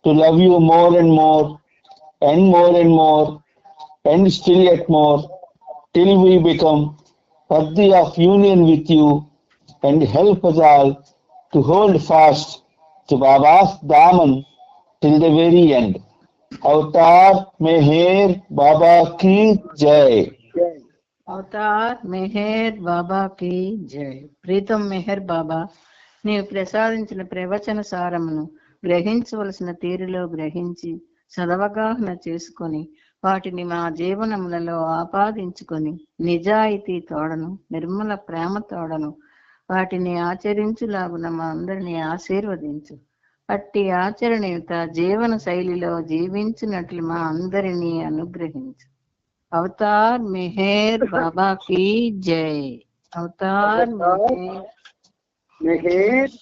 to love you more and more, and more, and still yet more, till we become worthy of union with you, and help us all to hold fast to Baba's Daman till the very end. Avatar Meher Baba Ki Jai. Avatar Meher బాబాకి జై. ప్రీతం మెహర్ బాబా, నీవు ప్రసాదించిన ప్రవచన సారమును గ్రహించవలసిన తీరులో గ్రహించి సదవగాహన చేసుకొని వాటిని మా జీవనములలో ఆపాదించుకొని నిజాయితీ తోడను నిర్మల ప్రేమ తోడను వాటిని ఆచరించులాగున మా అందరినీ ఆశీర్వదించు. అట్టి ఆచరణయుత జీవన శైలిలో జీవించినట్లు మా అందరినీ అనుగ్రహించు. అవతార్ మెహర్ బాబా की जय. అవతార్ మెహర్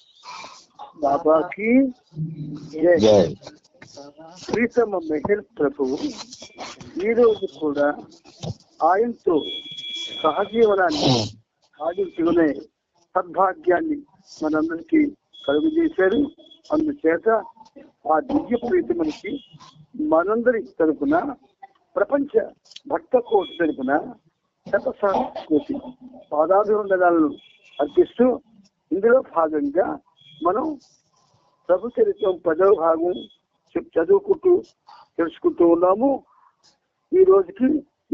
బాబా की జై. ప్రీతమ మెహర్ ప్రభువు ఈ రోజు కూడా ఆయనతో సహజీవనాన్ని సాగించుకునే సద్భాగ్యాన్ని మనందరికీ కలుగు చేశారు. అందుచేత ఆ దివ్య ప్రీతమునికి మనందరి తరపున ప్రపంచ భక్త కోటి తరపున శతకోటి పాదాభివందనాలను అర్పిస్తూ ఇందులో భాగంగా మనం ప్రభు చరిత్రం 10వ భాగం చదువుకుంటూ తెలుసుకుంటూ ఉన్నాము. ఈ రోజుకి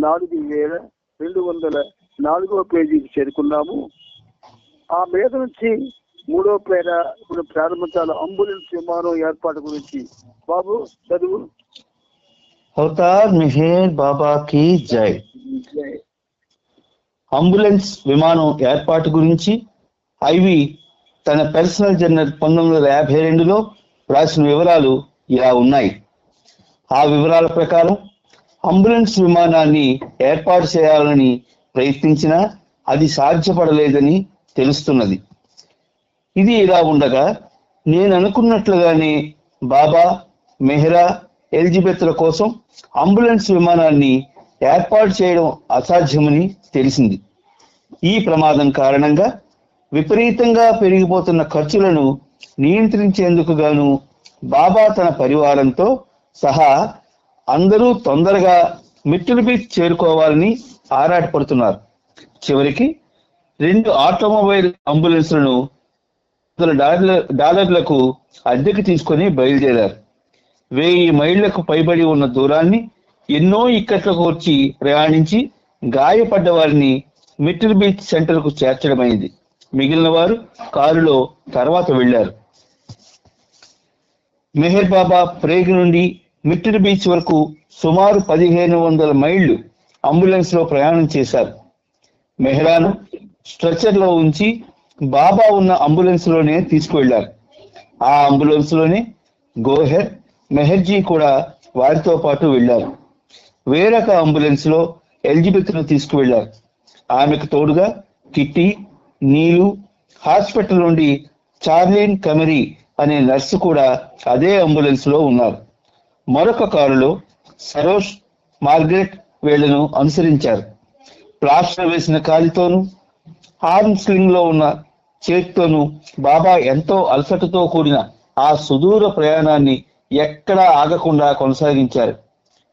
4204వ పేజీకి చేరుకున్నాము. ఆ మీద నుంచి 3వ పేర ఇప్పుడు ప్రారంభించాలి. అంబులెన్స్ విమానం ఏర్పాటు గురించి బాబు చదువు. అవతార్ మెహర్ బాబా కి జై. అంబులెన్స్ విమానం ఏర్పాటు గురించి ఐవి తన పర్సనల్ జర్నల్ 1952లో రాసిన వివరాలు ఇలా ఉన్నాయి. ఆ వివరాల ప్రకారం అంబులెన్స్ విమానాన్ని ఏర్పాటు చేయాలని ప్రయత్నించినా అది సాధ్యపడలేదని తెలుస్తున్నది. ఇది ఇలా ఉండగా నేను అనుకున్నట్లుగానే బాబా, మెహ్రా, ఎలిజబెత్ల కోసం అంబులెన్స్ విమానాన్ని ఏర్పాటు చేయడం అసాధ్యమని తెలిసింది. ఈ ప్రమాదం కారణంగా విపరీతంగా పెరిగిపోతున్న ఖర్చులను నియంత్రించేందుకు గాను బాబా తన పరివారంతో సహా అందరూ తొందరగా మిట్టల్ బీచ్ చేరుకోవాలని ఆరాటపడుతున్నారు. చివరికి 2 ఆటోమొబైల్ అంబులెన్స్లను $100 అద్దెకు తీసుకొని బయలుదేరారు. 1000 మైళ్లకు పైబడి ఉన్న దూరాన్ని ఎన్నో ఇక్కట్లకు వచ్చి ప్రయాణించి గాయపడ్డ వారిని మిట్టల్ బీచ్ సెంటర్కు చేర్చడమైంది. మిగిలిన వారు కారులో తర్వాత వెళ్లారు. మెహర్ బాబా ప్రేగ్ నుండి మిట్టల్ బీచ్ వరకు సుమారు 1500 మైళ్లు అంబులెన్స్ లో ప్రయాణం చేశారు. మెహ్రాను స్ట్రెచర్ లో ఉంచి బాబా ఉన్న అంబులెన్స్ లోనే తీసుకువెళ్లారు. ఆ అంబులెన్స్ లోనే గోహెర్, మెహర్జీ కూడా వారితో పాటు వెళ్లారు. వేరొక అంబులెన్స్ లో ఎలిజబెత్ ను తీసుకువెళ్లారు. ఆమెకు తోడుగా కిట్టి, నీలు, హాస్పిటల్ నుండి చార్లిన్ కమరీ అనే నర్సు కూడా అదే అంబులెన్స్ లో ఉన్నారు. మరొక కారులో సరోష్, మార్గరెట్ వీళ్లను అనుసరించారు. ప్లాస్టర్ వేసిన కాలితోనూ ఆర్మ్ స్లింగ్ లో ఉన్న చేతితోనూ బాబా ఎంతో అలసటతో కూడిన ఆ సుదూర ప్రయాణాన్ని ఎక్కడా ఆగకుండా కొనసాగించారు.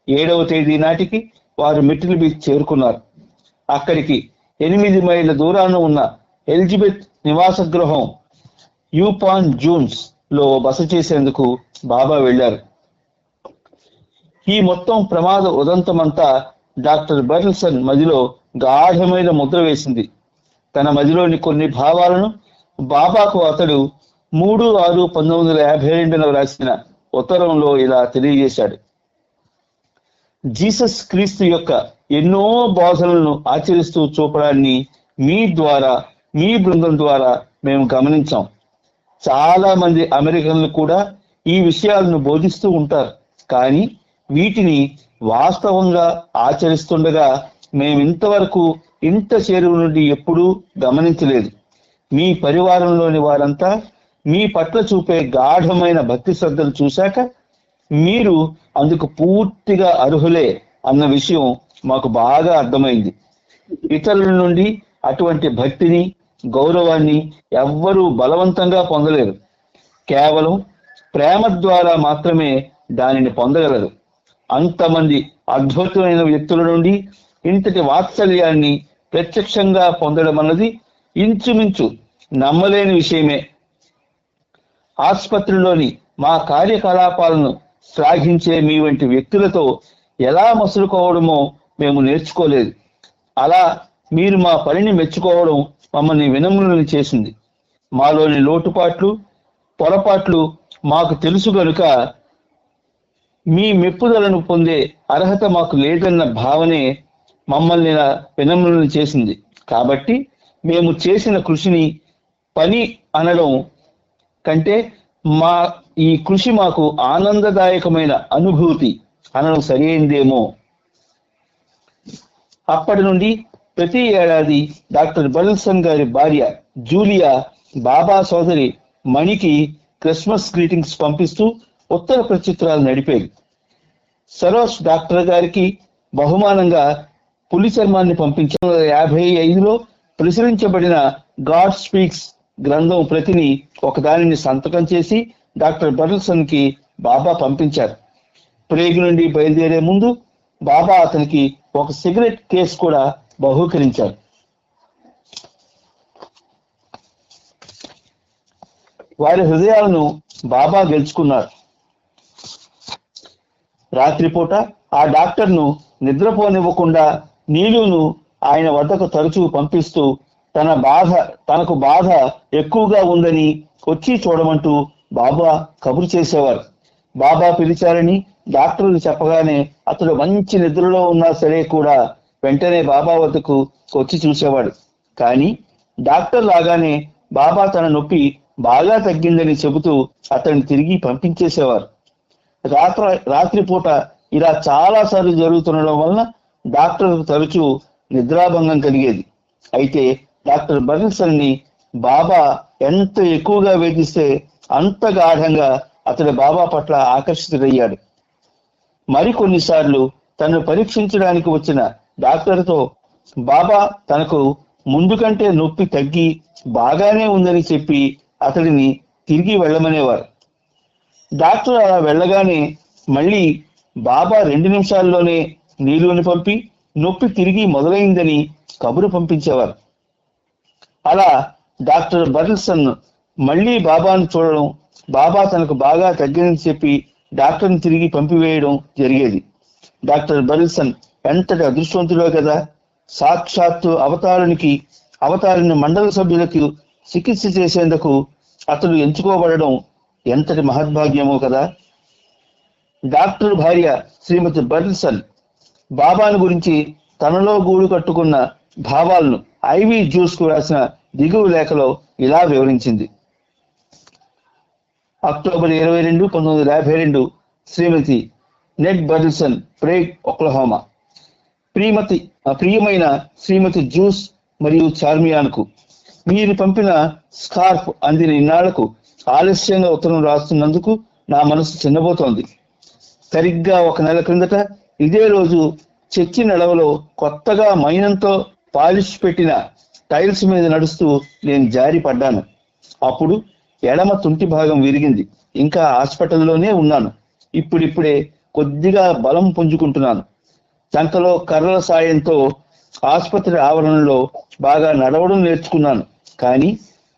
7వ తేదీ నాటికి వారు మిట్టల్ బీచ్ చేరుకున్నారు. అక్కడికి 8 మైళ్ళ దూరాన ఉన్న ఎలిజబెత్ నివాస గృహం యూపాన్ జూన్స్ లో బస చేసేందుకు బాబా వెళ్లారు. ఈ మొత్తం ప్రమాద ఉదంతమంతా డాక్టర్ బెర్ల్సన్ మదిలో గాఢమైన ముద్ర వేసింది. తన మదిలోని కొన్ని భావాలను బాబాకు అతడు 3/6/1952 రాసిన ఉత్తరంలో ఇలా తెలియజేశాడు. జీసస్ క్రీస్తు యొక్క ఎన్నో బోధనలను ఆచరిస్తూ చూపడాన్ని మీ ద్వారా, మీ బృందం ద్వారా మేము గమనించాం. చాలా మంది అమెరికన్లు కూడా ఈ విషయాలను బోధిస్తూ ఉంటారు. కానీ వీటిని వాస్తవంగా ఆచరిస్తుండగా మేమింతవరకు ఇంత చేరువ నుండి ఎప్పుడూ గమనించలేదు. మీ పరివారంలోని వారంతా మీ పట్ల చూపే గాఢమైన భక్తి శ్రద్ధలు చూశాక మీరు అందుకు పూర్తిగా అర్హులే అన్న విషయం మాకు బాగా అర్థమైంది. ఇతరుల నుండి అటువంటి భక్తిని, గౌరవాన్ని ఎవ్వరూ బలవంతంగా పొందలేరు. కేవలం ప్రేమ ద్వారా మాత్రమే దానిని పొందగలరు. అంతమంది అద్భుతమైన వ్యక్తుల నుండి ఇంతటి వాత్సల్యాన్ని ప్రత్యక్షంగా పొందడం అన్నది ఇంచుమించు నమ్మలేని విషయమే. ఆసుపత్రిలోని మా కార్యకలాపాలను శ్లాఘించే మీ వంటి వ్యక్తులతో ఎలా మసులుకోవడమో మేము నేర్చుకోలేదు. అలా మీరు మా పనిని మెచ్చుకోవడం మమ్మల్ని వినమ్రులను చేసింది. మాలోని లోటుపాట్లు, పొరపాట్లు మాకు తెలుసు గనుక మీ మెప్పుదలను పొందే అర్హత మాకు లేదన్న భావనే మమ్మల్ని వినమ్రులను చేసింది. కాబట్టి మేము చేసిన కృషిని పని అనడం కంటే ఈ కృషి మాకు ఆనందదాయకమైన అనుభూతి అనడం సరైందేమో. అప్పటి నుండి ప్రతి ఏడాది డాక్టర్ బర్ల్సన్ గారి భార్య జూలియా బాబా సోదరి మణికి క్రిస్మస్ గ్రీటింగ్స్ పంపిస్తూ ఉత్తర ప్రత్యుత్తరాలు నడిపేది. సరోజ్ డాక్టర్ గారికి బహుమానంగా పులి చర్మాన్ని పంపించిన 1955లో ప్రచురించబడిన గాడ్ స్పీక్స్ గ్రంథం ప్రతిని ఒకదానిని సంతకం చేసి డాక్టర్ బర్ల్సన్ కి బాబా పంపించారు. ప్రేగ్ నుండి బయలుదేరే ముందు బాబా అతనికి ఒక సిగరెట్ కేసు కూడా బహూకరించారు. వారి హృదయాలను బాబా గెలుచుకున్నారు. రాత్రిపూట ఆ డాక్టర్ను నిద్రపోనివ్వకుండా నీలును ఆయన వద్దకు తరచూ పంపిస్తూ తనకు బాధ ఎక్కువగా ఉందని వచ్చి చూడమంటూ బాబా కబురు చేసేవారు. బాబా పిలిచారని డాక్టర్లు చెప్పగానే అతడు మంచి నిద్రలో ఉన్నా సరే కూడా వెంటనే బాబా వద్దకు వచ్చి చూసేవాడు. కానీ డాక్టర్ లాగానే బాబా తన నొప్పి బాగా తగ్గిందని చెబుతూ అతన్ని తిరిగి పంపించేసేవారు. రాత్రిపూట ఇలా చాలా సార్లు జరుగుతుండడం వలన డాక్టర్కు తరచూ నిద్రాభంగం కలిగేది. అయితే డాక్టర్ బర్ల్సన్ ని బాబా ఎంత ఎక్కువగా వేధిస్తే అంత గాఢంగా అతడు బాబా పట్ల ఆకర్షితుడయ్యాడు. మరికొన్నిసార్లు తనను పరీక్షించడానికి వచ్చిన డాక్టర్తో బాబా తనకు ముందు కంటే నొప్పి తగ్గి బాగానే ఉందని చెప్పి అతడిని తిరిగి వెళ్ళమనేవారు. డాక్టర్ అలా వెళ్ళగానే మళ్ళీ బాబా 2 నిమిషాల్లోనే నీలుని పంపి నొప్పి తిరిగి మొదలైందని కబురు పంపించేవారు. అలా డాక్టర్ బర్ల్సన్ మళ్ళీ బాబాను చూడడం, బాబా తనకు బాగా తగ్గిందని చెప్పి డాక్టర్ని తిరిగి పంపివేయడం జరిగేది. డాక్టర్ బర్ల్సన్ ఎంతటి అదృష్టవంతుడో కదా. సాక్షాత్తు అవతారిని మండల సభ్యులకు చికిత్స చేసేందుకు అతడు ఎంచుకోబడడం ఎంతటి మహద్భాగ్యమో కదా. డాక్టర్ భార్య శ్రీమతి బర్ల్సన్ బాబాను గురించి తనలో గూడు కట్టుకున్న భావాలను ఐవీ జ్యూస్ కు రాసిన దిగువ లేఖలో ఇలా వివరించింది. అక్టోబర్ 22, 1952 శ్రీమతి నెట్ బర్ల్సన్, ప్రేగ్, ఒక్లహోమా. ప్రియమైన శ్రీమతి జ్యూస్ మరియు చార్మియాన్కు మీరు పంపిన స్కార్ఫ్ అందిన ఇన్నాళ్లకు ఆలస్యంగా ఉత్తరం రాస్తున్నందుకు నా మనసు చిన్నబోతోంది. సరిగ్గా 1 నెల క్రిందట ఇదే రోజు చర్చి నడవలో కొత్తగా మైనంతో పాలిష్ పెట్టిన టైల్స్ మీద నడుస్తూ నేను జారి పడ్డాను. అప్పుడు ఎడమ తుంటి భాగం విరిగింది. ఇంకా హాస్పిటల్లోనే ఉన్నాను. ఇప్పుడిప్పుడే కొద్దిగా బలం పుంజుకుంటున్నాను. చంకలో కర్రల సాయంతో ఆసుపత్రి ఆవరణలో బాగా నడవడం నేర్చుకున్నాను. కానీ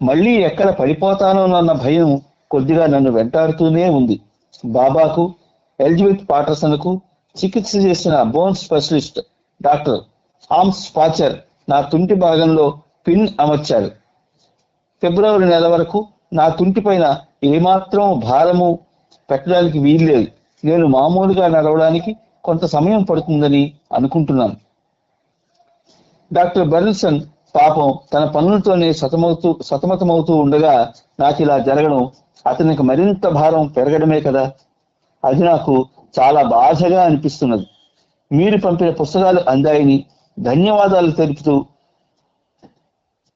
మళ్ళీ ఎక్కడ పడిపోతానోనన్న భయం కొద్దిగా నన్ను వెంటాడుతూనే ఉంది. బాబాకు, ఎలిజబెత్ పాటర్సన్కు చికిత్స చేసిన బోన్ స్పెషలిస్ట్ డాక్టర్ హామ్స్ పాచర్ నా తుంటి భాగంలో పిన్ అమర్చారు. ఫిబ్రవరి నెల వరకు నా తుంటి పైన ఏమాత్రం భారము పెట్టడానికి వీల్లేదు. నేను మామూలుగా నడవడానికి కొంత సమయం పడుతుందని అనుకుంటున్నాను. డాక్టర్ బర్ల్సన్ పాపం తన పనులతోనే సతమతమవుతూ ఉండగా నాకు ఇలా జరగడం అతనికి మరింత భారం పెరగడమే కదా. అది నాకు చాలా బాధగా అనిపిస్తున్నది. మీరు పంపిన పుస్తకాలు అందాయని ధన్యవాదాలు తెలుపుతూ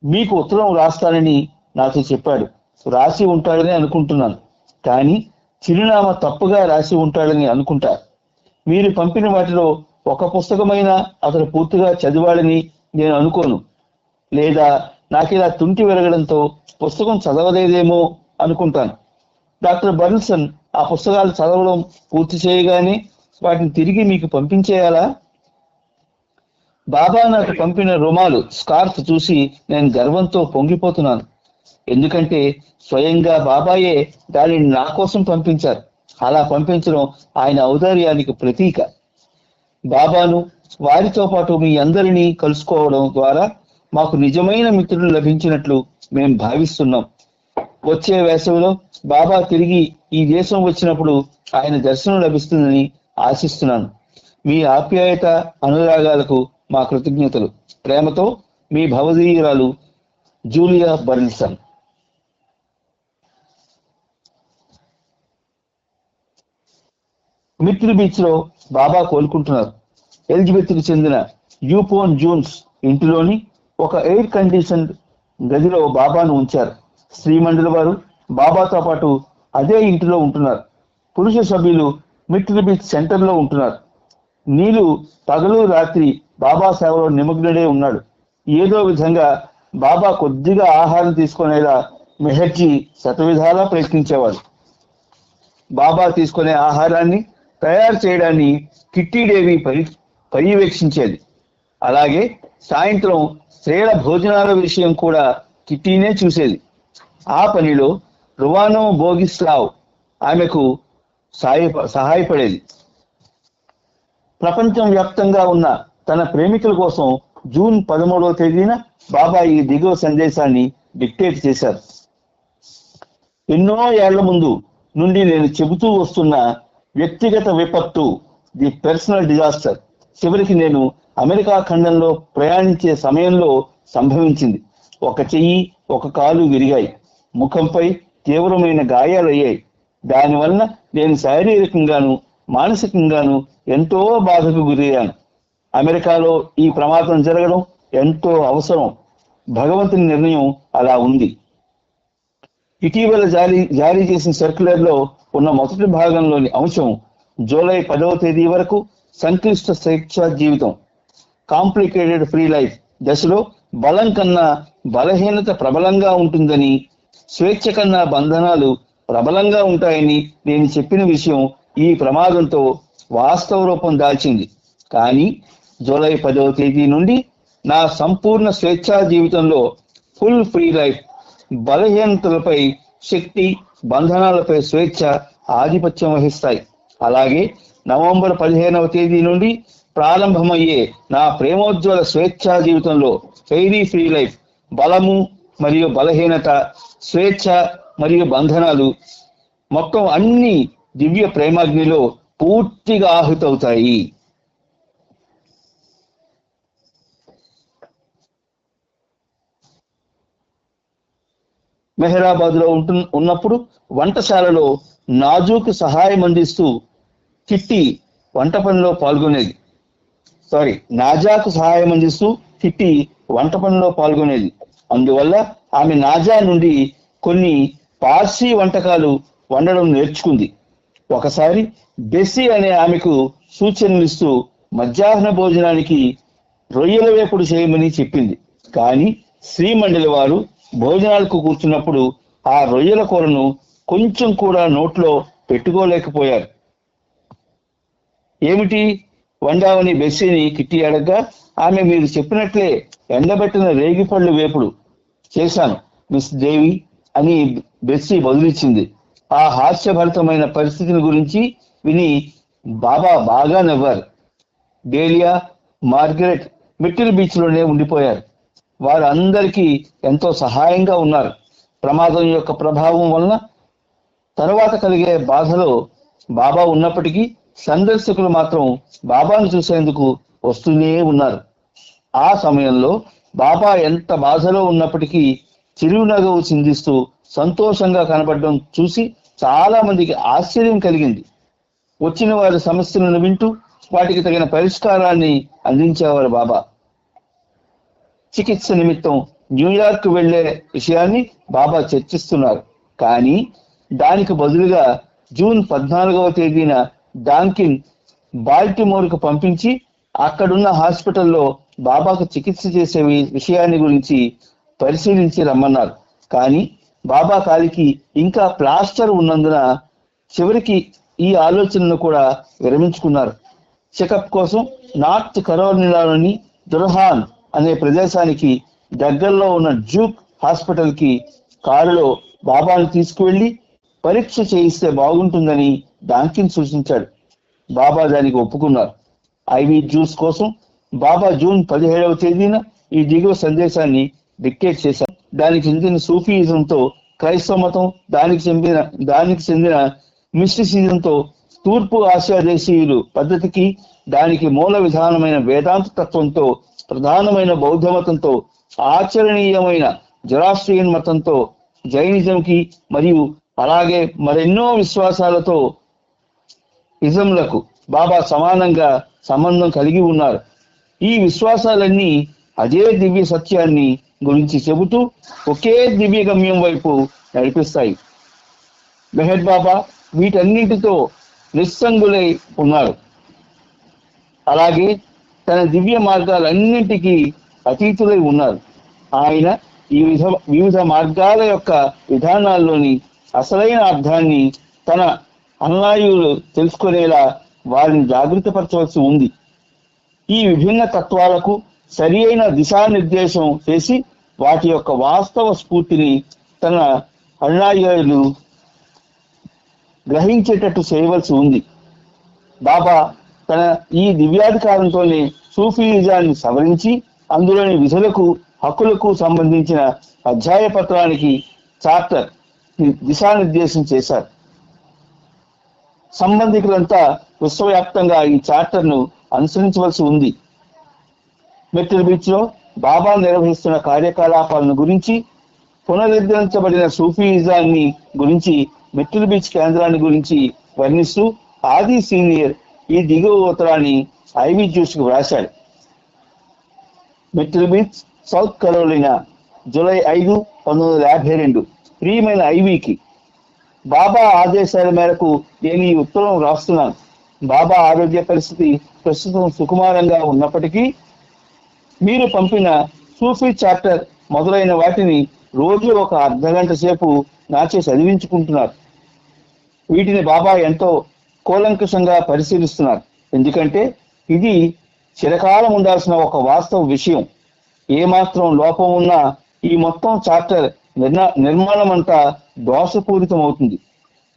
మీకు ఉత్తరం రాస్తానని నాతో చెప్పాడు. రాసి ఉంటాడని అనుకుంటున్నాను, కానీ చిరునామా తప్పుగా రాసి ఉంటాడని అనుకుంటా. మీరు పంపిన వాటిలో ఒక పుస్తకమైనా అతను పూర్తిగా చదివాడని నేను అనుకోను. లేదా నాకు ఇలా తుంటి విరగడంతో పుస్తకం చదవలేదేమో అనుకుంటాను. డాక్టర్ బర్న్సన్ ఆ పుస్తకాలు చదవడం పూర్తి చేయగానే వాటిని తిరిగి మీకు పంపించేయాలా? బాబా నాకు పంపిన రుమాలు, స్కార్ఫ్ చూసి నేను గర్వంతో పొంగిపోతున్నాను. ఎందుకంటే స్వయంగా బాబాయే దానిని నా కోసం పంపించారు. అలా పంపించడం ఆయన ఔదార్యానికి ప్రతీక. బాబాను, వారితో పాటు మీ అందరినీ కలుసుకోవడం ద్వారా మాకు నిజమైన మిత్రులు లభించినట్లు మేము భావిస్తున్నాం. వచ్చే వేసవిలో బాబా తిరిగి ఈ దేశం వచ్చినప్పుడు ఆయన దర్శనం లభిస్తుందని ఆశిస్తున్నాను. మీ ఆప్యాయత, అనురాగాలకు మా కృతజ్ఞతలు. ప్రేమతో మీ భవదీయురాలు జూలియా బర్న్సన్. మిట్రి బీచ్ లో బాబా కోలుకుంటున్నారు. ఎలిజబెత్ కు చెందిన యూపోన్ జూన్స్ ఇంటిలోని ఒక ఎయిర్ కండిషన్ గదిలో బాబాను ఉంచారు. శ్రీమండలి వారు బాబాతో పాటు అదే ఇంటిలో ఉంటున్నారు. పురుష సభ్యులు మిట్రి బీచ్ సెంటర్ లో ఉంటున్నారు. నీలు పగలు రాత్రి బాబా సేవలో నిమగ్నుడే ఉన్నాడు. ఏదో విధంగా బాబా కొద్దిగా ఆహారం తీసుకునేలా మెహర్జీ శతవిధాలా ప్రయత్నించేవాడు. బాబా తీసుకునే ఆహారాన్ని తయారు చేయడాన్ని కిట్టీదేవి పర్యవేక్షించేది. అలాగే సాయంత్రం స్త్రీల భోజనాల విషయం కూడా కిట్టీనే చూసేది. ఆ పనిలో రువానో బోగిస్లావ్ ఆమెకు సహాయపడేది. ప్రపంచం వ్యాప్తంగా ఉన్న తన ప్రేమికుల కోసం జూన్ 13వ తేదీన బాబా ఈ దిగువ సందేశాన్ని డిక్టేట్ చేశారు. ఎన్నో ఏళ్ల ముందు నుండి నేను చెబుతూ వస్తున్న వ్యక్తిగత విపత్తు, ది పర్సనల్ డిజాస్టర్, చివరికి నేను అమెరికా ఖండంలో ప్రయాణించే సమయంలో సంభవించింది. ఒక చెయ్యి, ఒక కాలు విరిగాయి. ముఖంపై తీవ్రమైన గాయాలయ్యాయి. దానివల్ల నేను శారీరకంగాను మానసికంగాను ఎంతో బాధకు గురయ్యాను. అమెరికాలో ఈ ప్రమాదం జరగడం ఎంతో అవసరం. భగవంతుని నిర్ణయం అలా ఉంది. ఇటీవల జారీ చేసిన సర్క్యులర్ లో ఉన్న మొదటి భాగంలోని అంశం జూలై 10వ తేదీ వరకు సంక్లిష్ట స్వేచ్ఛా జీవితం, కాంప్లికేటెడ్ ఫ్రీ లైఫ్ దశలో బలం కన్నా బలహీనత ప్రబలంగా ఉంటుందని, స్వేచ్ఛ కన్నా బంధనాలు ప్రబలంగా ఉంటాయని నేను చెప్పిన విషయం ఈ ప్రమాదంతో వాస్తవ రూపం దాల్చింది. కానీ జూలై 10వ తేదీ నుండి నా సంపూర్ణ స్వేచ్ఛా జీవితంలో ఫుల్ ఫ్రీ లైఫ్, బలహీనతలపై శక్తి, బంధనాలపై స్వేచ్ఛ ఆధిపత్యం వహిస్తాయి. అలాగే నవంబర్ 15వ తేదీ నుండి ప్రారంభమయ్యే నా ప్రేమోజ్వల స్వేచ్ఛా జీవితంలో ఫెయిరీ ఫ్రీ లైఫ్, బలము మరియు బలహీనత, స్వేచ్ఛ మరియు బంధనాలు మొత్తం అన్ని దివ్య ప్రేమాగ్నిలో పూర్తిగా ఆహుతవుతాయి. మెహరాబాద్ లో ఉన్నప్పుడు వంటశాలలో నాజూకు సహాయం అందిస్తూ కిట్టి వంట పనిలో పాల్గొనేది. నాజాకు సహాయం అందిస్తూ కిట్టి వంట పనిలో పాల్గొనేది. అందువల్ల ఆమె నాజా నుండి కొన్ని పార్సీ వంటకాలు వండడం నేర్చుకుంది. ఒకసారి బెస్సీ అనే ఆమెకు సూచనలు ఇస్తూ మధ్యాహ్న భోజనానికి రొయ్యల వేపుడు చేయమని చెప్పింది. కానీ శ్రీమండలి వారు భోజనాలకు కూర్చున్నప్పుడు ఆ రొయ్యల కూరను కొంచెం కూడా నోట్లో పెట్టుకోలేకపోయారు. ఏమిటి వండావని బెస్సీని కిట్టి అడగ్గా, ఆమె మీరు చెప్పినట్లే ఎండబెట్టిన రేగిపళ్ళు వేపుడు చేశాను మిస్ దేవి అని బెస్సీ బదులిచ్చింది. ఆ హాస్యభరితమైన పరిస్థితిని గురించి విని బాబా బాగా నవ్వారు. డేలియా, మార్గరెట్ మిట్టిల్ బీచ్ లోనే ఉండిపోయారు. వారు అందరికీ ఎంతో సహాయంగా ఉన్నారు. ప్రమాదం యొక్క ప్రభావం వలన తర్వాత కలిగే బాధలో బాబా ఉన్నప్పటికీ సందర్శకులు మాత్రం బాబాను చూసేందుకు వస్తూనే ఉన్నారు. ఆ సమయంలో బాబా ఎంత బాధలో ఉన్నప్పటికీ చిరునగవు చిందిస్తూ సంతోషంగా కనబడడం చూసి చాలా మందికి ఆశ్చర్యం కలిగింది. వచ్చిన వారి సమస్యలను వింటూ వాటికి తగిన పరిష్కారాన్ని అందించేవారు బాబా. చికిత్స నిమిత్తం న్యూయార్క్ వెళ్లే విషయాన్ని బాబా చర్చిస్తున్నారు. కానీ దానికి బదులుగా జూన్ 14వ తేదీన డాంకిన్ బాల్టిమోర్కు పంపించి అక్కడున్న హాస్పిటల్లో బాబాకు చికిత్స చేసే విషయాన్ని గురించి పరిశీలించి రమ్మన్నారు. కానీ బాబా కాలికి ఇంకా ప్లాస్టర్ ఉన్నందున చివరికి ఈ ఆలోచనను కూడా విరమించుకున్నారు. చెకప్ కోసం నార్త్ కరోలినాలోని దుర్హాన్ అనే ప్రదేశానికి దగ్గరలో ఉన్న జూక్ హాస్పిటల్ కి కారులో బాబాను తీసుకువెళ్లి పరీక్ష చేయిస్తే బాగుంటుందని డాంకిన్ సూచించాడు. బాబా దానికి ఒప్పుకున్నారు. ఐవీ జ్యూస్ కోసం బాబా జూన్ 17వ తేదీన ఈ దిగువ సందేశాన్ని డిక్టేట్ చేశారు. దానికి చెందిన సూఫీయిజంతో క్రైస్తవ మతం, దానికి చెందిన మిస్టిసిజంతో తూర్పు ఆసియా దేశీయులు పద్ధతికి, దానికి మూల విధానమైన వేదాంత తత్వంతో, ప్రధానమైన బౌద్ధ మతంతో, ఆచరణీయమైన జొరాస్ట్రియన్ మతంతో, జైనిజంకి మరియు అలాగే మరెన్నో విశ్వాసాలతో ఇజంలకు బాబా సమానంగా సంబంధం కలిగి ఉన్నారు. ఈ విశ్వాసాలన్నీ అదే దివ్య సత్యాన్ని గురించి చెబుతూ ఒకే దివ్య గమ్యం వైపు నడిపిస్తాయి. మెహర్ బాబా వీటన్నింటితో నిస్సంగులై ఉన్నారు. అలాగే తన దివ్య మార్గాలన్నింటికీ అతీతులై ఉన్నారు. ఆయన ఈ వివిధ మార్గాల యొక్క విధానాల్లోని అసలైన అర్థాన్ని తన అనుయాయులు తెలుసుకునేలా వారిని జాగృతపరచవలసి ఉంది. ఈ విభిన్న తత్వాలకు సరి అయిన దిశానిర్దేశం చేసి వాటి యొక్క వాస్తవ స్ఫూర్తిని తన అనుయాయులు గ్రహించేటట్టు చేయవలసి ఉంది. బాబా తన ఈ దివ్యాధికారంతోనే సూఫీయిజాన్ని సవరించి అందులోని విధులకు, హక్కులకు సంబంధించిన అధ్యాయ పత్రానికి చార్టర్ దిశానిర్దేశం చేశారు. సంబంధికులంతా విశ్వవ్యాప్తంగా ఈ చార్టర్ను అనుసరించవలసి ఉంది. మెట్రల్ బీచ్ లో బాబా నిర్వహిస్తున్న కార్యకలాపాలను గురించి, పునరుద్ధరించబడిన సూఫీయిజాన్ని గురించి, మెట్రల్ బీచ్ కేంద్రాన్ని గురించి వర్ణిస్తూ ఆది సీనియర్ ఈ దిగువ ఉత్తరాన్ని ఐవీ జ్యూస్ కు వ్రాశాడు. Myrtle Beach, South Carolina, July 5, 1952. ప్రియమైన ఐవీకి, బాబా ఆదేశాల మేరకు నేను ఈ ఉత్తరం రాస్తున్నాను. బాబా ఆరోగ్య పరిస్థితి ప్రస్తుతం సుకుమారంగా ఉన్నప్పటికీ మీరు పంపిన సూఫీ చాప్టర్ మొదలైన వాటిని రోజు ఒక అర్ధగంట సేపు నాచే చదివించుకుంటున్నారు. వీటిని బాబా ఎంతో కూలంకషంగా పరిశీలిస్తున్నారు. ఎందుకంటే ఇది చిరకాలం ఉండాల్సిన ఒక వాస్తవ విషయం. ఏమాత్రం లోపం ఉన్నా ఈ మొత్తం చాప్టర్ నిర్మాణం అంతా దోషపూరితం అవుతుంది.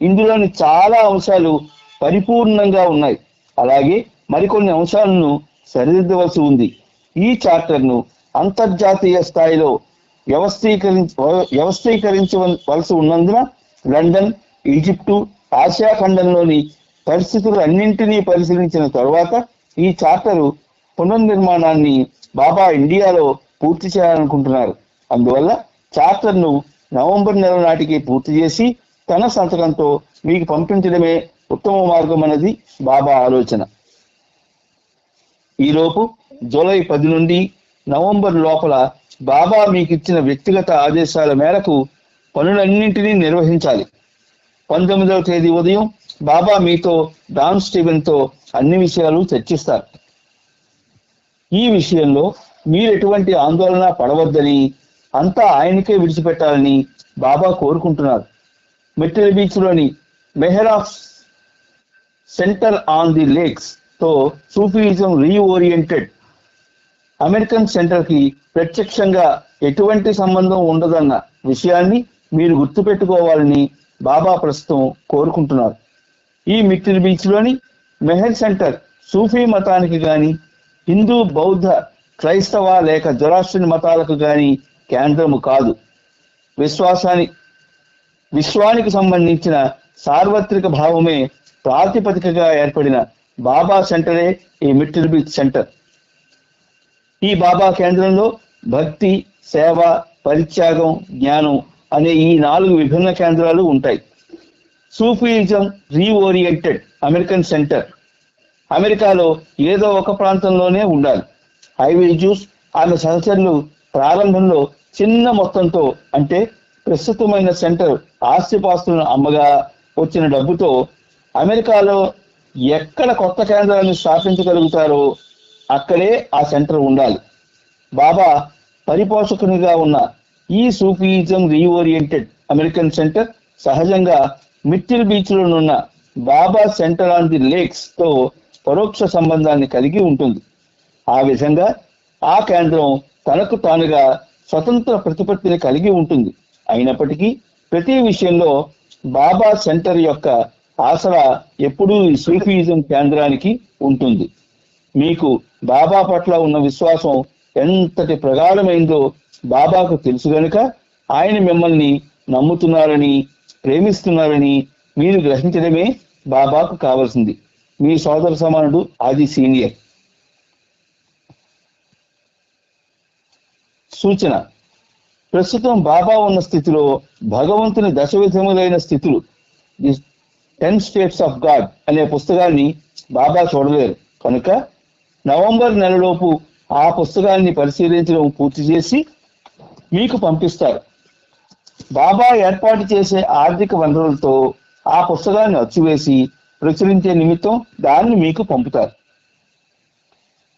ఇందులోని చాలా అంశాలు పరిపూర్ణంగా ఉన్నాయి. అలాగే మరికొన్ని అంశాలను సరిదిద్దవలసి ఉంది. ఈ చాప్టర్ను అంతర్జాతీయ స్థాయిలో వ్యవస్థీకరించవలసి ఉన్నందున లండన్, ఈజిప్టు, ఆసియా ఖండంలోని పరిస్థితులు అన్నింటినీ పరిశీలించిన తరువాత ఈ చార్టరు పునర్నిర్మాణాన్ని బాబా ఇండియాలో పూర్తి చేయాలనుకుంటున్నారు. అందువల్ల చార్టర్ను నవంబర్ నెల నాటికి పూర్తి చేసి తన సంతకంతో మీకు పంపించడమే ఉత్తమ మార్గం అన్నది బాబా ఆలోచన. ఈలోపు జూలై 10 నుండి నవంబర్ లోపల బాబా మీకు ఇచ్చిన వ్యక్తిగత ఆదేశాల మేరకు పనులన్నింటినీ నిర్వహించాలి. 19వ తేదీ ఉదయం బాబా మీతో డాన్ స్టీవెన్తో అన్ని విషయాలు చర్చిస్తారు. ఈ విషయంలో మీరు ఎటువంటి ఆందోళన పడవద్దని, అంతా ఆయనకే విడిచిపెట్టాలని బాబా కోరుకుంటున్నారు. మెట్రల్ బీచ్ లోని Meher of centre on the lakes తో సూఫీయిజం రీఓరియంటెడ్ అమెరికన్ సెంటర్ కి ప్రత్యక్షంగా ఎటువంటి సంబంధం ఉండదన్న విషయాన్ని మీరు గుర్తుపెట్టుకోవాలని బాబా ప్రస్తుతం కోరుకుంటున్నారు. ఈ మెట్రల్ బీచ్ లోని మెహర్ సెంటర్ సూఫీ మతానికి గాని, హిందూ, బౌద్ధ, క్రైస్తవ లేక జొరాస్ట్రియన్ మతాలకు గాని కేంద్రము కాదు. విశ్వానికి సంబంధించిన సార్వత్రిక భావమే ప్రాతిపదికగా ఏర్పడిన బాబా సెంటరే ఈ మెట్రల్ బీచ్ సెంటర్. ఈ బాబా కేంద్రంలో భక్తి, సేవ, పరిత్యాగం, జ్ఞానం అనే ఈ 4 విభిన్న కేంద్రాలు ఉంటాయి. సూఫీయిజం రీఓరియంటెడ్ అమెరికన్ సెంటర్ అమెరికాలో ఏదో ఒక ప్రాంతంలోనే ఉండాలి. ఐవీ జ్యూస్ ఆమె సహచరులు ప్రారంభంలో చిన్న మొత్తంతో, అంటే ప్రస్తుతమైన సెంటర్ ఆస్తిపాస్తులను అమ్మగా వచ్చిన డబ్బుతో అమెరికాలో ఎక్కడ కొత్త కేంద్రాన్ని స్థాపించగలుగుతారో అక్కడే ఆ సెంటర్ ఉండాలి. బాబా పరిపోషకునిగా ఉన్న ఈ సూఫీయిజం రీఓరియంటెడ్ అమెరికన్ సెంటర్ సహజంగా మిట్టిల్ బీచ్ లోనున్న Baba center on the lakes తో పరోక్ష సంబంధాన్ని కలిగి ఉంటుంది. ఆ విధంగా ఆ కేంద్రం తనకు తానుగా స్వతంత్ర ప్రతిపత్తిని కలిగి ఉంటుంది. అయినప్పటికీ ప్రతి విషయంలో బాబా సెంటర్ యొక్క ఆసరా ఎప్పుడూ ఈ సూఫీయిజం కేంద్రానికి ఉంటుంది. మీకు బాబా పట్ల ఉన్న విశ్వాసం ఎంతటి ప్రగాఢమైందో బాబాకు తెలుసు గనుక ఆయన మిమ్మల్ని నమ్ముతున్నారని, ప్రేమిస్తున్నారని మీరు గ్రహించడమే బాబాకు కావాల్సింది. మీ సోదర సమానుడు ఆది సీనియర్. సూచన: ప్రస్తుతం బాబా ఉన్న స్థితిలో భగవంతుని దశవిధములైన స్థితులు, ది 10 స్టేట్స్ ఆఫ్ గాడ్ అనే పుస్తకాన్ని బాబా చూడలేరు కనుక నవంబర్ నెలలోపు ఆ పుస్తకాన్ని పరిశీలించడం పూర్తి చేసి మీకు పంపిస్తారు. బాబా ఏర్పాటు చేసే ఆర్థిక వనరులతో ఆ పుస్తకాన్ని అచ్చువేసి ప్రచురించే నిమిత్తం దాన్ని మీకు పంపుతారు.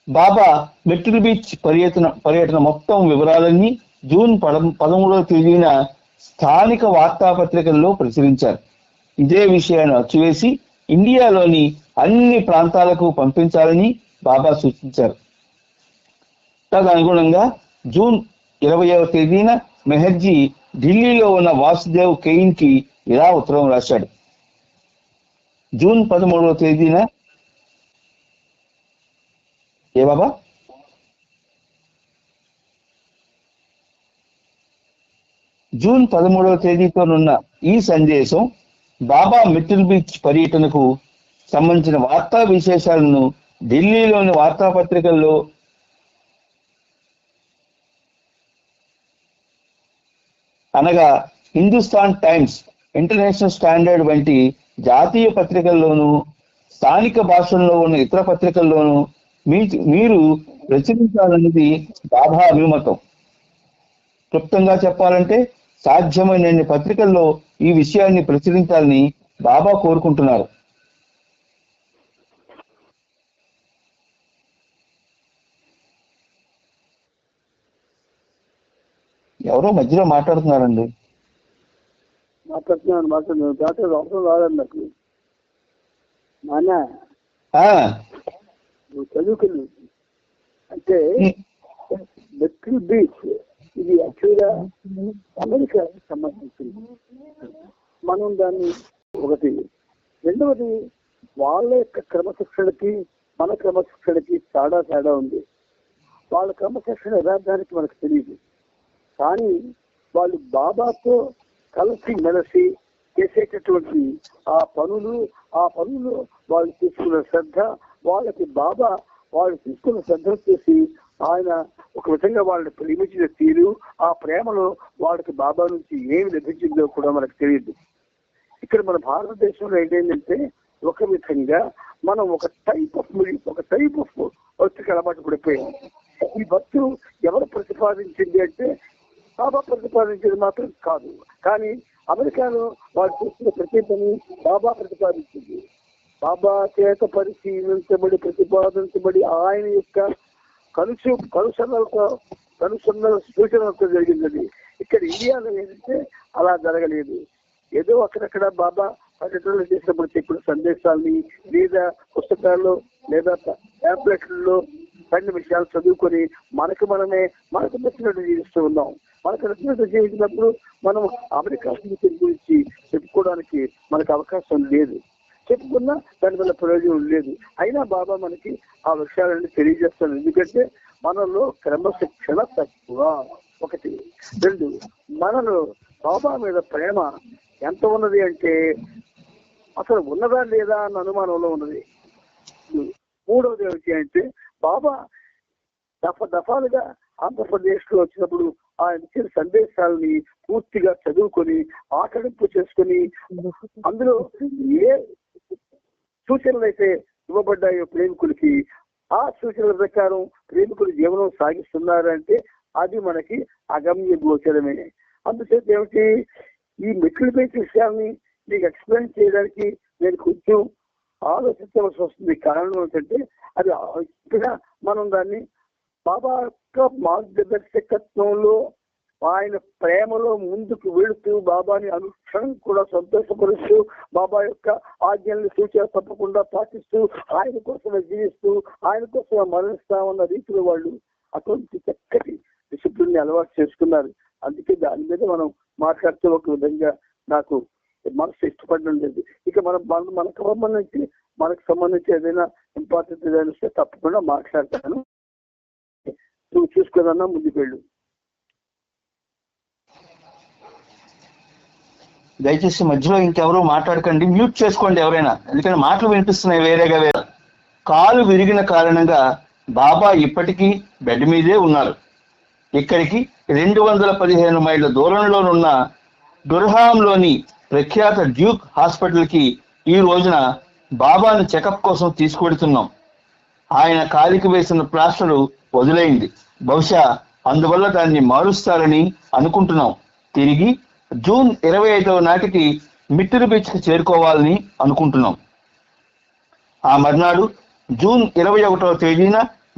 బాబా మెట్టిల్ బీచ్ పర్యటన మొత్తం వివరాలన్నీ జూన్ 13వ తేదీన స్థానిక వార్తాపత్రికల్లో ప్రచురించారు. ఇదే విషయాన్ని అచ్చువేసి ఇండియాలోని అన్ని ప్రాంతాలకు పంపించాలని బాబా సూచించారు. తదనుగుణంగా జూన్ 20వ తేదీన మెహర్జీ ఢిల్లీలో ఉన్న వాసుదేవ్ కెయిన్ కి ఇలా ఉత్తరం రాశాడు. జూన్ 13వ తేదీన ఏ బాబా జూన్ 13వ తేదీతోనున్న ఈ సందేశం బాబా మిట్టిల్ బీచ్ పర్యటనకు సంబంధించిన వార్తా విశేషాలను ఢిల్లీలోని వార్తాపత్రికల్లో అనగా హిందుస్థాన్ టైమ్స్, ఇంటర్నేషనల్ స్టాండర్డ్ వంటి జాతీయ పత్రికల్లోనూ స్థానిక భాషల్లో ఉన్న ఇతర పత్రికల్లోనూ మీరు ప్రచురించాలన్నది బాబా అభిమతం. క్లుప్తంగా చెప్పాలంటే సాధ్యమైనన్ని పత్రికల్లో ఈ విషయాన్ని ప్రచురించాలని బాబా కోరుకుంటున్నారు. ఎవరో మధ్యలో మాట్లాడుతున్నారండి. మాట్లాడుతున్నాను డాక్టర్ అవసరం రాదండి నాకు. నాన్న నువ్వు చదువుకుని అంటే మెట్రిల్ బీచ్ ఇది యాక్చువల్గా అమెరికాకి సంబంధించింది. మనం దాన్ని ఒకటి. రెండవది వాళ్ళ యొక్క క్రమశిక్షణకి మన క్రమశిక్షణకి తేడా ఉంది. వాళ్ళ క్రమశిక్షణ యథార్థానికి మనకు తెలియదు. కానీ వాళ్ళు బాబాతో కలిసి మెలిసి చేసేటటువంటి ఆ పనులు వాళ్ళు తీసుకున్న శ్రద్ధ, వాళ్ళకి బాబా వాళ్ళు తీసుకున్న శ్రద్ధ చేసి ఆయన ఒక విధంగా వాళ్ళని ప్రేమించిన తీరు, ఆ ప్రేమలో వాళ్ళకి బాబా నుంచి ఏమి లభించిందో కూడా మనకు తెలియదు. ఇక్కడ మన భారతదేశంలో ఏంటంటే ఒక విధంగా మనం ఒక టైప్ ఆఫ్ భక్తికి అలవాటు పడిపోయాం. ఈ భక్తు ఎవరు ప్రతిపాదించింది అంటే బాబా ప్రతిపాదించేది మాత్రం కాదు. కానీ అమెరికాలో వాళ్ళు చూస్తున్న ప్రతి పని బాబా ప్రతిపాదించింది. బాబా చేత ప్రతిపాదించబడి ఆయన యొక్క కనుసన్నల సూచనలతో జరిగింది. ఇక్కడ ఇండియాలో ఏంటంటే అలా జరగలేదు. ఏదో అక్కడక్కడ బాబా పర్యటనలు చేసినప్పుడు చెప్పిన సందేశాలని లేదా పుస్తకాల్లో లేదా ట్యాబ్లెట్లలో కొన్ని విషయాలు చదువుకొని మనకు నచ్చినట్టు జీవిస్తూ ఉన్నాం. మనకు నచ్చినట్టు జీవించినప్పుడు మనం అమెరికా గురించి చెప్పుకోవడానికి మనకు అవకాశం లేదు. చెప్పుకున్నా దానివల్ల ప్రయోజనం లేదు. అయినా బాబా మనకి ఆ విషయాలన్నీ తెలియజేస్తాను. ఎందుకంటే మనలో క్రమశిక్షణ తక్కువ, ఒకటి. రెండు, మనలో బాబా మీద ప్రేమ ఎంత ఉన్నది అంటే అసలు ఉన్నదా లేదా అన్న అనుమానంలో ఉన్నది. మూడవది ఏమిటి అంటే బాబా దఫాలుగా ఆంధ్రప్రదేశ్ లో వచ్చినప్పుడు ఆయన ఇచ్చిన సందేశాలని పూర్తిగా చదువుకొని ఆకలింపు చేసుకుని అందులో ఏ సూచనలు అయితే ఇవ్వబడ్డాయో ప్రేమికులకి, ఆ సూచనల ప్రకారం ప్రేమికులు జీవనం సాగిస్తున్నారంటే అది మనకి అగమ్య గోచరమే. అందుచేత ఏమిటి, ఈ మెట్రిల్ బీచ్ విషయాన్ని మీకు ఎక్స్ప్లెయిన్ చేయడానికి నేను కొంచెం ఆలోచించవలసి వస్తుంది. కారణం ఏంటంటే అది ఇక్కడ మనం దాన్ని బాబా యొక్క మార్గదర్శకత్వంలో ఆయన ప్రేమలో ముందుకు వెళుతూ బాబాని అనుక్షణం కూడా సంతోషపరుస్తూ బాబా యొక్క ఆజ్ఞల్ని సూచన తప్పకుండా పాటిస్తూ ఆయన కోసమే జీవిస్తూ ఆయన కోసమే మరణిస్తామన్న రీతిలో వాళ్ళు అటువంటి చక్కటి డిసిప్లిన్ ని అలవాటు చేసుకున్నారు. అందుకే దాని మీద మనం మాట్లాడితే ఒక విధంగా నాకు మనసు ఇష్టపడడం లేదు. ఇక మనకు సంబంధించి ఏదైనా ఇంపార్టెంట్ ఏదైనా వస్తే తప్పకుండా మాట్లాడతాను. నువ్వు చూసుకున్నా ముందుకు వెళ్ళు. దయచేసి మధ్యలో ఇంకెవరూ మాట్లాడకండి, మ్యూట్ చేసుకోండి ఎవరైనా, ఎందుకంటే మాటలు వినిపిస్తున్నాయి వేరేగా. కాలు విరిగిన కారణంగా బాబా ఇప్పటికీ బెడ్ మీదే ఉన్నారు. ఇక్కడికి 215 మైళ్ళ దూరంలోనున్న దుర్హాంలోని ప్రఖ్యాత డ్యూక్ హాస్పిటల్కి ఈ రోజున బాబాను చెకప్ కోసం తీసుకువెడుతున్నాం. ఆయన కాలికి వేసిన ప్లాస్టరు వదిలేయింది. బహుశా అందువల్ల దాన్ని మారుస్తారని అనుకుంటున్నాం. తిరిగి జూన్ 25వ నాటికి మిట్టిరి బీచ్కి చేరుకోవాలని అనుకుంటున్నాం. ఆ మర్నాడు జూన్ 21వ తేదీన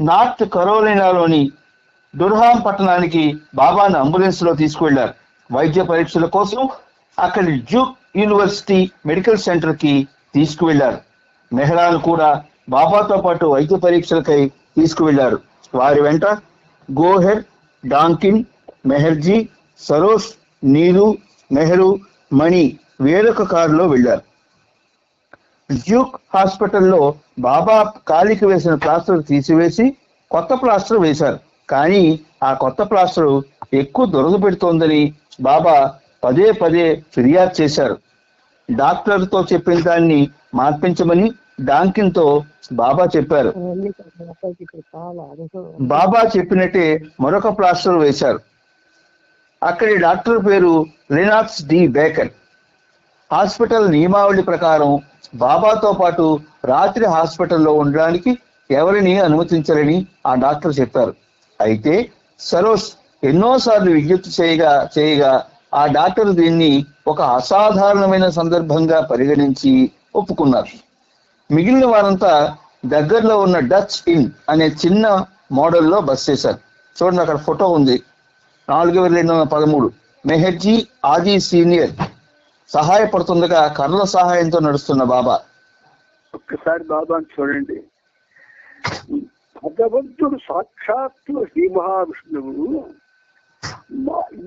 నార్త్ కరోలినాలోని డుర్హాం పట్టణానికి బాబాను అంబులెన్స్ లో తీసుకువెళ్లారు. వైద్య పరీక్షల కోసం అక్కడి డ్యూక్ యూనివర్సిటీ మెడికల్ సెంటర్ కి తీసుకువెళ్లారు. మెహ్రాను కూడా బాబాతో పాటు వైద్య పరీక్షలకై తీసుకువెళ్లారు. వారి వెంట గోహెర్, డాంకిన్, మెహర్జీ, సరోజ్, నీరు, నెహ్రూ, మణి వేరొక కారులో వెళ్లారు. డ్యూక్ హాస్పిటల్లో బాబా కాలికి వేసిన ప్లాస్టర్ తీసివేసి కొత్త ప్లాస్టర్ వేశారు. కానీ ఆ కొత్త ప్లాస్టర్ ఎక్కువ దురద పెడుతోందని బాబా పదే పదే ఫిర్యాదు చేశారు. డాక్టర్తో చెప్పిన దాన్ని మార్పించమని డాంకిన్ తో బాబా చెప్పారు. బాబా చెప్పినట్టే మరొక ప్లాస్టర్ వేశారు. అక్కడి డాక్టర్ పేరు రెనాక్స్ డి బేకర్. హాస్పిటల్ నియమావళి ప్రకారం బాబాతో పాటు రాత్రి హాస్పిటల్లో ఉండడానికి ఎవరిని అనుమతించరని ఆ డాక్టర్ చెప్పారు. అయితే సరోజ్ ఎన్నోసార్లు విజ్ఞప్తి చేయగా ఆ డాక్టర్ దీన్ని ఒక అసాధారణమైన సందర్భంగా పరిగణించి ఒప్పుకున్నారు. మిగిలిన వారంతా దగ్గరలో ఉన్న డచ్ ఇన్ అనే చిన్న మోడల్లో బస్ చేశారు. చూడండి, అక్కడ ఫోటో ఉంది. 4213 మెహర్జీ ఆది సీనియర్ సహాయపడుతుండగా కర్రల సహాయంతో నడుస్తున్న బాబా. ఒక్కసారి బాబాని చూడండి. భగవంతుడు సాక్షాత్తు శ్రీ మహావిష్ణువు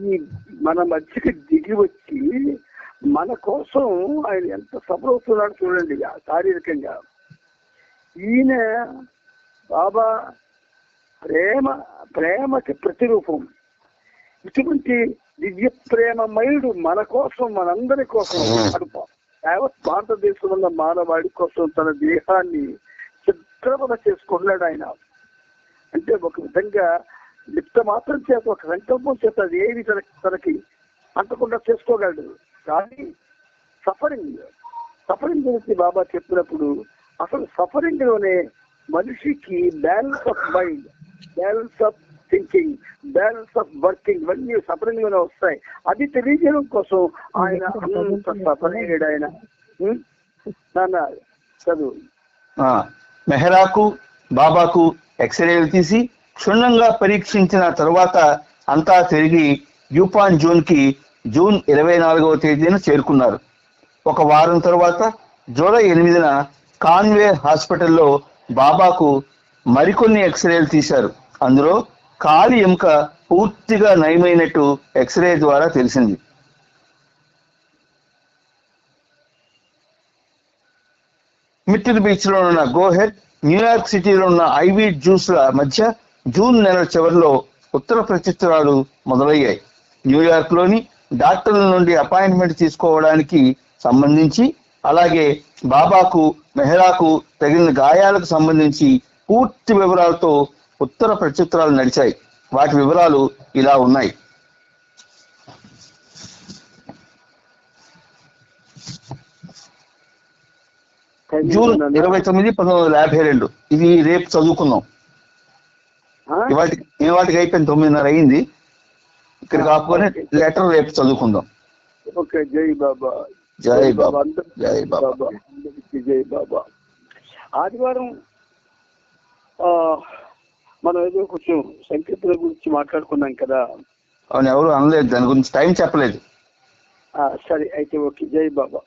ఈ మన మధ్యకి దిగి వచ్చి మన కోసం ఆయన ఎంత సఫలవుతున్నాడు చూడండి శారీరకంగా. ఈయన బాబా ప్రేమకి ప్రతిరూపం. ఇటువంటి దివ్య ప్రేమమయుడు మన కోసం, మనందరి కోసం, యావత్ భారతదేశంలో ఉన్న మానవాడి కోసం తన దేహాన్ని చిత్రమణ చేసుకున్నాడు ఆయన. అంటే ఒక విధంగా లిప్త మాత్రం చేత, ఒక సంకల్పం చేత అది ఏది తనకి అంటకుండా చేసుకోగలడు. కానీ సఫరింగ్ గురించి బాబా చెప్పినప్పుడు అసలు సఫరింగ్ లోనే మనిషికి balance of mind, balance of thinking, balance of working ఇవన్నీ సఫరింగ్ లోనే వస్తాయి. అది తెలియజేయడం కోసం ఆయన అంత సఫర్ అయ్యాడు. ఆయన నాన్న చదువు. మెహ్రాకు బాబాకు ఎక్స్రేలు తీసి క్షుణ్ణంగా పరీక్షించిన తరువాత అంతా తిరిగి యూపాన్ జోన్ కి జూన్ 24వ తేదీన చేరుకున్నారు. ఒక వారం తరువాత జూలై 8న కాన్వే హాస్పిటల్లో బాబాకు మరికొన్ని ఎక్స్రేలు తీశారు. అందులో కాలి ఎముక పూర్తిగా నయమైనట్టు ఎక్స్రే ద్వారా తెలిసింది. మిట్టిల్ బీచ్ లో ఉన్న గోహెడ్, న్యూయార్క్ సిటీలో ఉన్న ఐవీ జ్యూస్ల మధ్య జూన్ నెల చివరిలో ఉత్తర ప్రత్యుత్తరాలు మొదలయ్యాయి. న్యూయార్క్ లోని డాక్టర్ల నుండి అపాయింట్మెంట్ తీసుకోవడానికి సంబంధించి, అలాగే బాబాకు మెహ్రాకు తగిన గాయాలకు సంబంధించి పూర్తి వివరాలతో ఉత్తర ప్రత్యుత్తరాలు నడిచాయి. వాటి వివరాలు ఇలా ఉన్నాయి. జూన్ 29, 1952. ఇది రేపు చదువుకుందాం. ఇవాటికి అయిపోయింది, 9:30 అయింది. ఇక్కడ కాకపోతే లెటర్ రేపు చదువుకుందాం. ఓకే. జై బాబా, జై బాబా, జై బాబా, జై బాబా. ఆదివారం మనం ఏదో కొంచెం సంకీర్తన గురించి మాట్లాడుకున్నాం కదా. అవును, ఎవరు అనలేదు, దాని గురించి టైం చెప్పలేదు. సరే అయితే ఓకే. జై బాబా.